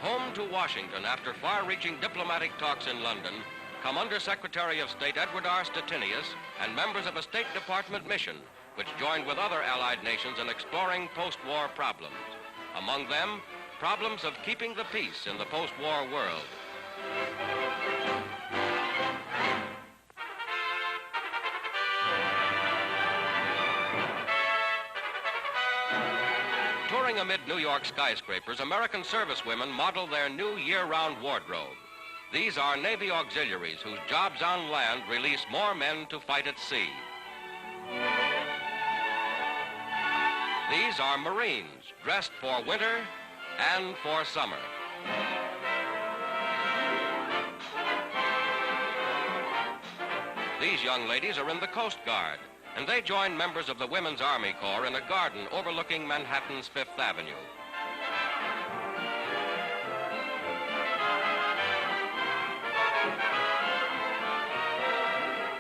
Home to Washington after far-reaching diplomatic talks in London come Under-Secretary of State Edward R. Stettinius and members of a State Department mission which joined with other allied nations in exploring post-war problems. Among them, problems of keeping the peace in the post-war world. Touring amid New York skyscrapers, American servicewomen model their new year-round wardrobe. These are Navy auxiliaries whose jobs on land release more men to fight at sea. These are Marines, dressed for winter and for summer. These young ladies are in the Coast Guard, and they join members of the Women's Army Corps in a garden overlooking Manhattan's Fifth Avenue.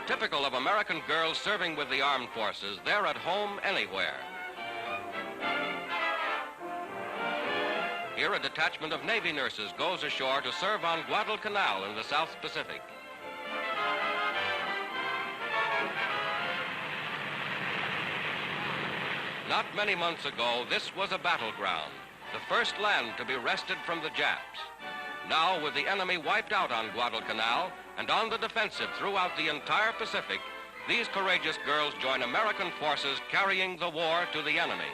Typical of American girls serving with the armed forces, they're at home anywhere. Here, a detachment of Navy nurses goes ashore to serve on Guadalcanal in the South Pacific. Not many months ago, this was a battleground, the first land to be wrested from the Japs. Now, with the enemy wiped out on Guadalcanal and on the defensive throughout the entire Pacific, these courageous girls join American forces carrying the war to the enemy.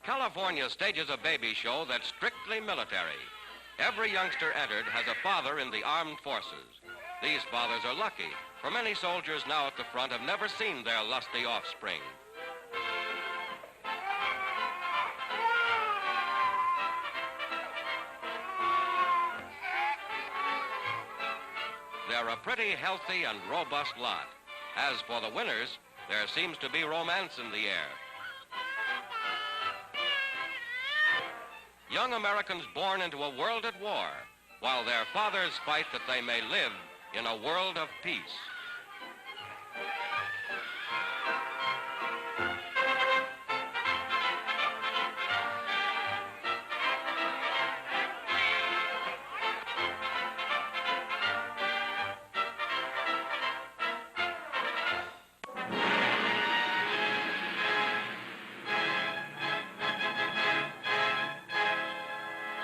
California stages a baby show that's strictly military. Every youngster entered has a father in the armed forces. These fathers are lucky, for many soldiers now at the front have never seen their lusty offspring. They're a pretty healthy and robust lot. As for the winners, there seems to be romance in the air. Young Americans born into a world at war, while their fathers fight that they may live in a world of peace.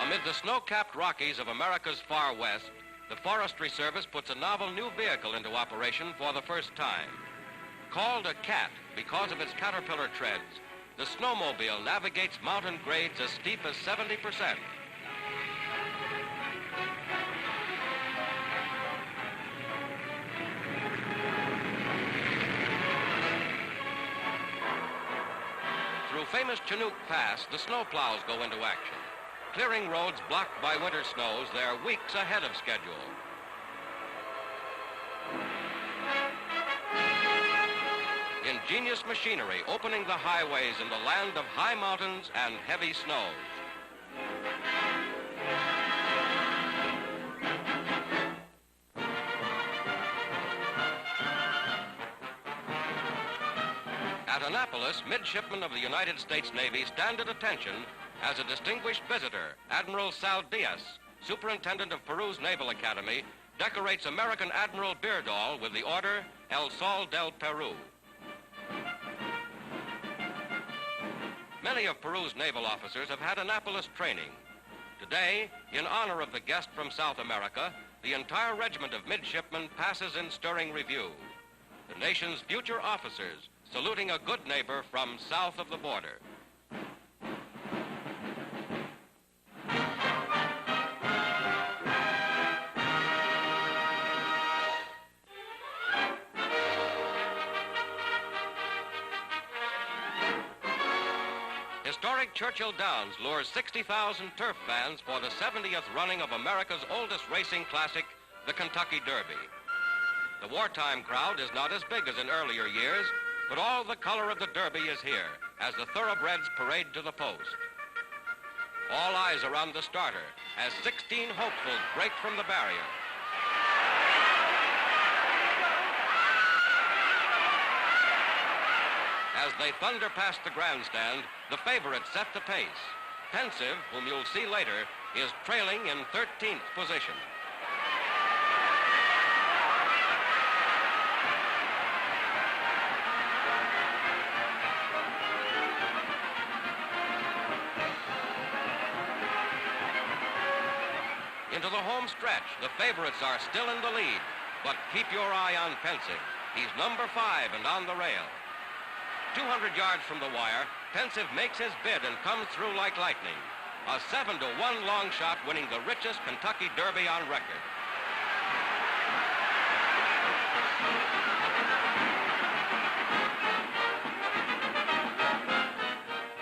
Amid the snow-capped Rockies of America's far west, the Forestry Service puts a novel new vehicle into operation for the first time. Called a cat because of its caterpillar treads, the snowmobile navigates mountain grades as steep as 70%. Through famous Chinook Pass, the snowplows go into action. Clearing roads blocked by winter snows, they're weeks ahead of schedule. Ingenious machinery opening the highways in the land of high mountains and heavy snows. At Annapolis, midshipmen of the United States Navy stand at attention as a distinguished visitor, Admiral Sal Diaz, Superintendent of Peru's Naval Academy, decorates American Admiral Beardall with the order El Sol del Peru. Many of Peru's naval officers have had Annapolis training. Today, in honor of the guest from South America, the entire regiment of midshipmen passes in stirring review. The nation's future officers saluting a good neighbor from south of the border. Historic Churchill Downs lures 60,000 turf fans for the 70th running of America's oldest racing classic, the Kentucky Derby. The wartime crowd is not as big as in earlier years, but all the color of the Derby is here as the thoroughbreds parade to the post. All eyes are on the starter as 16 hopefuls break from the barrier. As they thunder past the grandstand, the favorites set the pace. Pensive, whom you'll see later, is trailing in 13th position. Into the home stretch, the favorites are still in the lead, but keep your eye on Pensive. He's number 5 and on the rail. 200 yards from the wire, Pensive makes his bid and comes through like lightning. A 7-1 long shot winning the richest Kentucky Derby on record.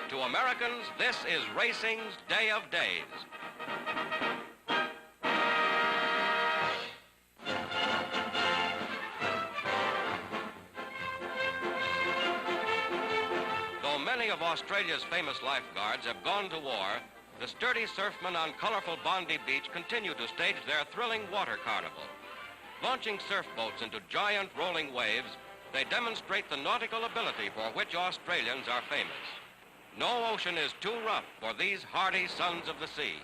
To Americans, this is racing's day of days. Many of Australia's famous lifeguards have gone to war. The sturdy surfmen on colorful Bondi Beach continue to stage their thrilling water carnival. Launching surfboats into giant rolling waves, they demonstrate the nautical ability for which Australians are famous. No ocean is too rough for these hardy sons of the sea.